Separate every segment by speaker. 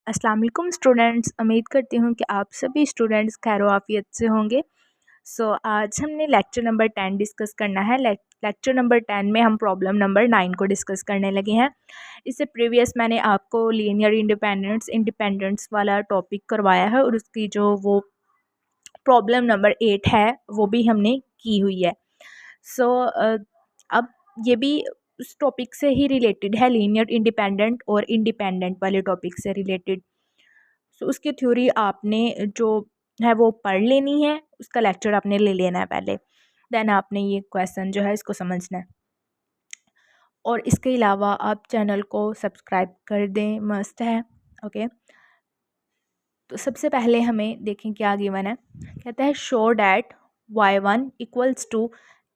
Speaker 1: अस्सलाम वालेकुम स्टूडेंट्स। उम्मीद करती हूँ कि आप सभी स्टूडेंट्स खैर आफियत से होंगे। आज हमने लेक्चर नंबर 10 डिस्कस करना है। लेक्चर नंबर 10 में हम प्रॉब्लम नंबर 9 को डिस्कस करने लगे हैं। इससे प्रीवियस मैंने आपको लीनियर इंडिपेंडेंस वाला टॉपिक करवाया है और उसकी जो वो प्रॉब्लम नंबर 8 है वो भी हमने की हुई है। अब ये भी उस टॉपिक से ही रिलेटेड है, लीनियर इंडिपेंडेंट और इंडिपेंडेंट वाले टॉपिक से रिलेटेड। उसकी थ्योरी आपने जो है वो पढ़ लेनी है, उसका लेक्चर आपने ले लेना है पहले, देन आपने ये क्वेश्चन जो है इसको समझना है। और इसके अलावा आप चैनल को सब्सक्राइब कर दें, मस्ट है। ओके, तो सबसे पहले हमें देखें क्या गिवन है। कहता है show that y1 equals to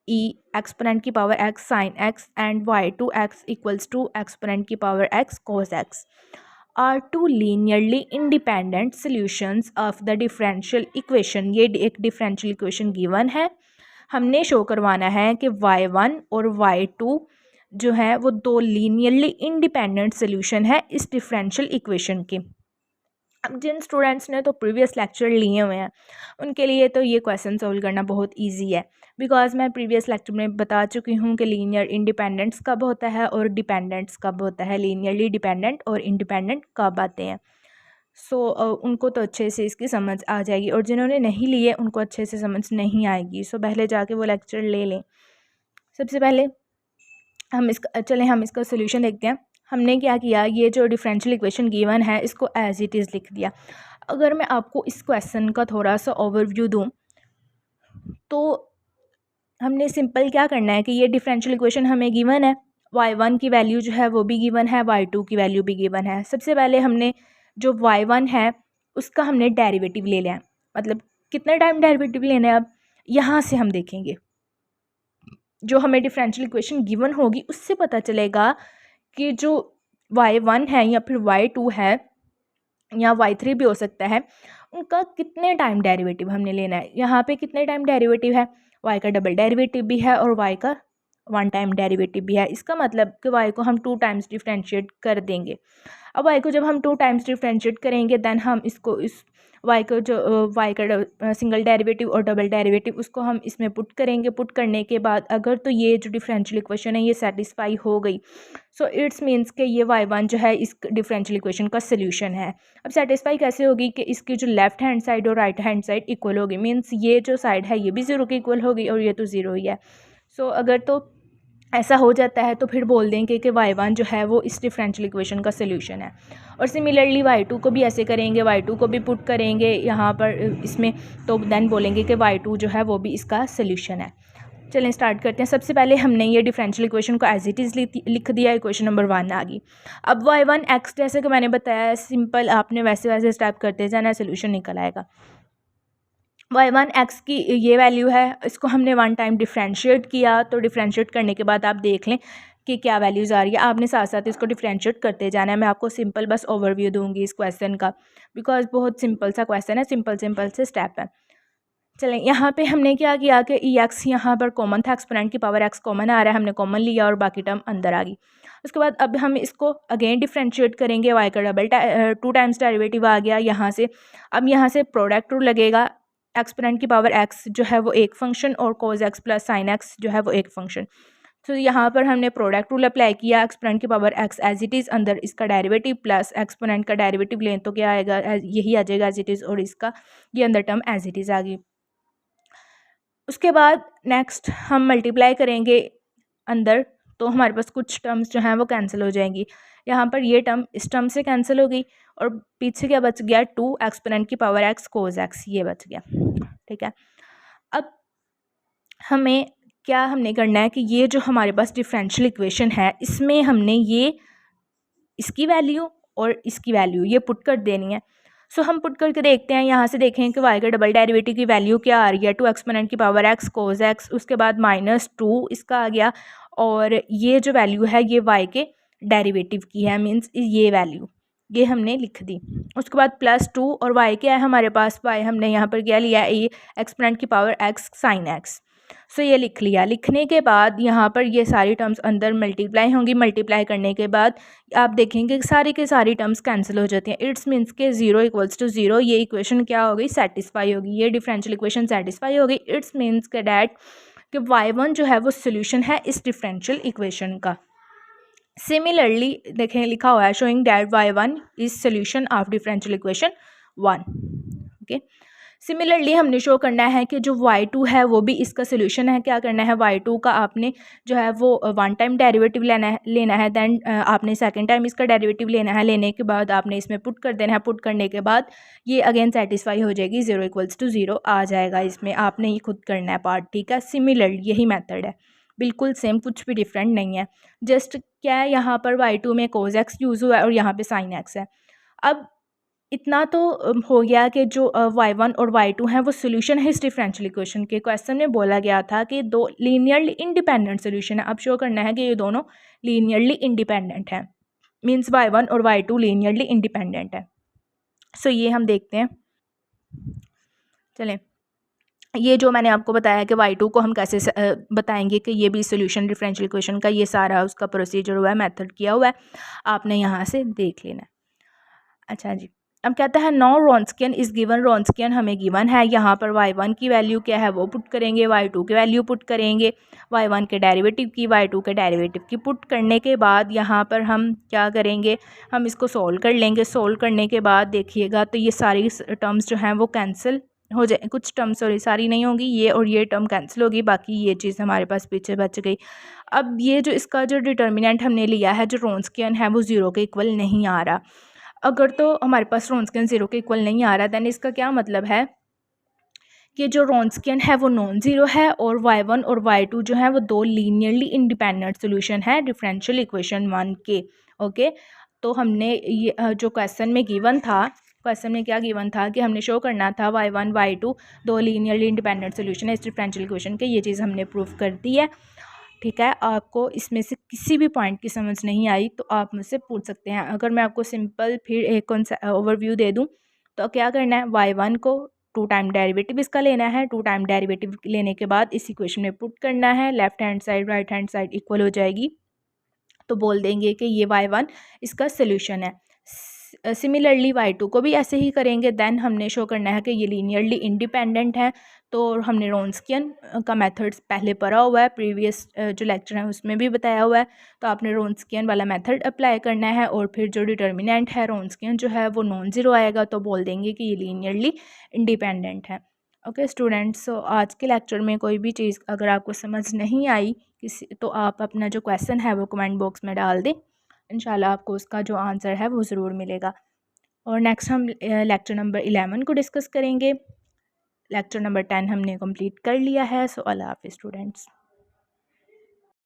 Speaker 1: e exponent की power x sine x and y2 x equals to exponent की power x cos x are two linearly independent solutions of the differential equation. ये एक differential equation given है, हमने show करवाना है कि y1 और y2 जो है वो दो लीनियरली इंडिपेंडेंट सॉल्यूशन है इस डिफरेंशियल इक्वेशन के। अब जिन स्टूडेंट्स ने तो प्रीवियस लेक्चर लिए हुए हैं उनके लिए तो ये क्वेश्चन सोल्व करना बहुत इजी है, बिकॉज मैं प्रीवियस लेक्चर में बता चुकी हूँ कि लीनियर इंडिपेंडेंस कब होता है और डिपेंडेंट्स कब होता है, लीनियरली डिपेंडेंट और इंडिपेंडेंट कब आते हैं। उनको तो अच्छे से इसकी समझ आ जाएगी, और जिन्होंने नहीं लिए उनको अच्छे से समझ नहीं आएगी। पहले जाके वो लेक्चर ले लें। सबसे पहले हम इसका सोल्यूशन देखते हैं। हमने क्या किया, ये जो डिफरेंशियल इक्वेशन गिवन है इसको एज इट इज़ लिख दिया। अगर मैं आपको इस क्वेश्चन का थोड़ा सा ओवरव्यू दूं तो हमने सिंपल क्या करना है कि ये डिफरेंशियल इक्वेशन हमें गिवन है, y1 की वैल्यू जो है वो भी गिवन है, y2 की वैल्यू भी गिवन है। सबसे पहले हमने जो y1 है उसका हमने डेरिवेटिव ले लिया है। मतलब कितने टाइम डेरिवेटिव लेना है, अब यहाँ से हम देखेंगे जो हमें डिफरेंशियल इक्वेशन गिवन होगी उससे पता चलेगा कि जो y1 है या फिर y2 है या y3 भी हो सकता है, उनका कितने टाइम डेरिवेटिव हमने लेना है। यहाँ पे कितने टाइम डेरिवेटिव है, y का डबल डेरिवेटिव भी है और y का 1 टाइम डेरिवेटिव भी है। इसका मतलब कि y को हम 2 टाइम्स डिफ्रेंशिएट कर देंगे। अब y को जब हम 2 टाइम्स डिफ्रेंशिएट करेंगे देन हम इसको इस y को जो y का सिंगल डेरिवेटिव और डबल डेरिवेटिव उसको हम इसमें पुट करेंगे। पुट करने के बाद अगर तो ये जो डिफरेंशियल इक्वेशन है ये सेटिस्फाई हो गई, इट्स मीन्स कि ये y1 जो है इस डिफरेंशियल इक्वेशन का सोल्यूशन है। अब सेटिस्फाई कैसे होगी कि इसकी जो लेफ्ट हैंड साइड और राइट हैंड साइड इक्वल होगी, मीन्स ये जो साइड है ये भी 0 के इक्वल होगी और ये तो 0 ही है। अगर तो ऐसा हो जाता है तो फिर बोल देंगे कि y1 जो है वो इस डिफरेंशियल इक्वेशन का सोल्यूशन है। और सिमिलरली y2 को भी ऐसे करेंगे, y2 को भी पुट करेंगे यहाँ पर इसमें, तो देन बोलेंगे कि y2 जो है वो भी इसका सोल्यूशन है। चलें स्टार्ट करते हैं। सबसे पहले हमने ये डिफरेंशियल इक्वेशन को एज इट इज़ लिख दिया, इक्वेशन नंबर 1 आ गई। अब y1 x जैसे कि मैंने बताया सिंपल, आपने वैसे वैसे स्टेप करते जाना, सोल्यूशन निकल आएगा। y1 x की ये वैल्यू है, इसको हमने 1 टाइम डिफरेंशिएट किया, तो डिफरेंशिएट करने के बाद आप देख लें कि क्या वैल्यूज़ आ रही है। आपने साथ साथ इसको डिफरेंशिएट करते जाना है। मैं आपको सिंपल बस ओवरव्यू दूंगी इस क्वेश्चन का, बिकॉज बहुत सिंपल सा क्वेश्चन है, सिंपल से स्टेप है। चलें, यहाँ पे हमने क्या किया कि ई एक्स यहाँ पर कॉमन था, एक्सपोनेंट की पावर एक्स कॉमन आ रहा है, हमने कॉमन लिया और बाकी टर्म अंदर आ गई। उसके बाद अब हम इसको अगेन डिफरेंशिएट करेंगे, वाई का डबल 2 टाइम्स डेरिवेटिव आ गया यहाँ से। अब यहाँ से प्रोडक्ट रूल लगेगा, एक्सपोनेंट की पावर एक्स जो है वो एक फंक्शन और cos x plus sine x जो है वो एक फंक्शन। यहाँ पर हमने प्रोडक्ट रूल अप्लाई किया, एक्सपोनेंट की power x as it is, अंदर इसका डेरिवेटिव प्लस एक्सपोनेंट का डेरिवेटिव लें तो क्या आएगा, यही आ जाएगा एज इट इज़, और इसका ये अंदर टर्म एज इट इज़ आ गई। उसके बाद नेक्स्ट हम मल्टीप्लाई करेंगे अंदर, तो हमारे पास कुछ टर्म्स जो हैं वो कैंसिल हो जाएंगी। यहाँ पर ये टर्म इस टर्म से कैंसिल हो गई और पीछे क्या बच गया, 2 एक्सपोनेंट की पावर एक्स कोस एक्स, ये बच गया। ठीक है, अब हमने करना है कि ये जो हमारे पास डिफरेंशियल इक्वेशन है इसमें हमने ये इसकी वैल्यू और इसकी वैल्यू ये पुट कर देनी है। हम पुट करके देखते हैं। यहाँ से देखें कि y का डबल डेरिवेटिव की वैल्यू क्या आ रही है, 2 एक्सपोनेंट की पावर x कोस x, उसके बाद -2 इसका आ गया, और ये जो वैल्यू है ये y के डेरिवेटिव की है, मीन्स ये वैल्यू ये हमने लिख दी। उसके बाद +2 और y क्या है हमारे पास, y हमने यहाँ पर क्या लिया है, ये एक्सपोनेंट की पावर x साइन x। सो ये लिख लिया। लिखने के बाद यहाँ पर ये सारी टर्म्स अंदर मल्टीप्लाई होंगी। मल्टीप्लाई करने के बाद आप देखेंगे सारी के सारी टर्म्स कैंसिल हो जाती हैं। इट्स मीन्स के 0 इक्वल्स टू 0, ये इक्वेशन क्या हो गई, सेटिस्फाई होगी, ये डिफरेंशियल इक्वेशन सेटिस्फाई हो गई। इट्स मीन्स के डैट कि y1 जो है वो सोल्यूशन है इस डिफरेंशियल इक्वेशन का। सिमिलरली देखें लिखा हुआ है showing that y1 is solution of differential equation 1। Okay, similarly हमने शो करना है कि जो y2 है वो भी इसका सोल्यूशन है। क्या करना है, y2 का आपने जो है वो वन टाइम डेरिवेटिव लेना है देन आपने सेकंड टाइम इसका डेरिवेटिव लेना है। लेने के बाद आपने इसमें पुट कर देना है। पुट करने के बाद ये अगेन सेटिस्फाई हो जाएगी, 0 इक्वल्स टू 0 आ जाएगा। इसमें आपने ये खुद करना है पार्ट, ठीक है। सिमिलरली यही मेथड है, बिल्कुल सेम, कुछ भी डिफरेंट नहीं है। जस्ट क्या है, यहाँ पर y2 में cos x यूज़ हुआ है और यहाँ पे sin x है। अब इतना तो हो गया कि जो y1 और y2 हैं वो सोल्यूशन है इस डिफरेंशियल इक्वेशन के। क्वेश्चन में बोला गया था कि दो लीनियरली इंडिपेंडेंट सोल्यूशन है। अब शो करना है कि ये दोनों लीनियरली इंडिपेंडेंट हैं, मींस y1 और y2 लीनियरली इंडिपेंडेंट है। सो ये हम देखते हैं। चलें, ये जो मैंने आपको बताया कि y2 को हम कैसे बताएंगे कि ये भी सोल्यूशन डिफरेंशियल इक्वेशन का, ये सारा उसका प्रोसीजर हुआ है, मेथड किया हुआ है, आपने यहाँ से देख लेना है। अच्छा जी, अब कहता है नो रॉन्स्कियन इज़ गिवन। रॉन्स्कियन हमें गिवन है। यहाँ पर y1 की वैल्यू क्या है वो पुट करेंगे, y2 की वैल्यू पुट करेंगे, y1 के डेरिवेटिव की, y2 के डेरिवेटिव की। पुट करने के बाद यहाँ पर हम क्या करेंगे, हम इसको सोल्व कर लेंगे। सोल्व करने के बाद देखिएगा तो ये सारी टर्म्स जो हैं वो कैंसिल हो जाए। कुछ टर्म्स सॉरी सारी नहीं होगी, ये और ये टर्म कैंसिल होगी, बाकी ये चीज़ हमारे पास पीछे बच गई। अब ये जो इसका जो डिटर्मिनेंट हमने लिया है, जो रॉन्स्कियन है वो 0 के इक्वल नहीं आ रहा। अगर तो हमारे पास रॉन्स्कियन 0 के इक्वल नहीं आ रहा देन इसका क्या मतलब है कि जो रॉन्स्कियन है वो नॉन ज़ीरो है और y1 और y2 जो है वो दो लीनियरली इंडिपेंडेंट सोल्यूशन है डिफरेंशियल इक्वेशन 1 के। ओके, तो हमने ये जो क्वेश्चन में गिवन था, क्वेश्चन में क्या गिवन था कि हमने शो करना था y1 y2 दो लीनियरली इंडिपेंडेंट सोल्यूशन है इस डिफरेंशियल इक्वेशन के। ये चीज़ हमने प्रूव कर दी है, ठीक है। आपको इसमें से किसी भी पॉइंट की समझ नहीं आई तो आप मुझसे पूछ सकते हैं। अगर मैं आपको सिंपल फिर एक ओवरव्यू दे दूं तो क्या करना है, y1 को 2 टाइम डेरिवेटिव इसका लेना है। 2 टाइम डेरिवेटिव लेने के बाद इस इक्वेशन में पुट करना है। Left hand side right hand side equal हो जाएगी तो बोल देंगे कि ये y1 इसका सोल्यूशन है। सिमिलरली y2 को भी ऐसे ही करेंगे। देन हमने शो करना है कि ये लीनियरली इंडिपेंडेंट है। तो हमने रॉन्स्कियन का मेथड्स पहले पढ़ा हुआ है, प्रीवियस जो लेक्चर है उसमें भी बताया हुआ है। तो आपने रॉन्स्कियन वाला मेथड अप्लाई करना है और फिर जो डिटर्मिनेंट है रॉन्स्कियन जो है वो नॉन ज़ीरो आएगा तो बोल देंगे कि ये लीनियरली इंडिपेंडेंट है। ओके स्टूडेंट्स, सो आज के लेक्चर में कोई भी चीज़ अगर आपको समझ नहीं आई किसी तो आप अपना जो क्वेश्चन है वो कमेंट बॉक्स में डाल दें। इंशाल्लाह आपको उसका जो आंसर है वो ज़रूर मिलेगा। और नेक्स्ट हम लेक्चर नंबर 11 को डिस्कस करेंगे। लेक्चर नंबर 10 हमने कंप्लीट कर लिया है। सो अल्लाह हाफिज़ स्टूडेंट्स।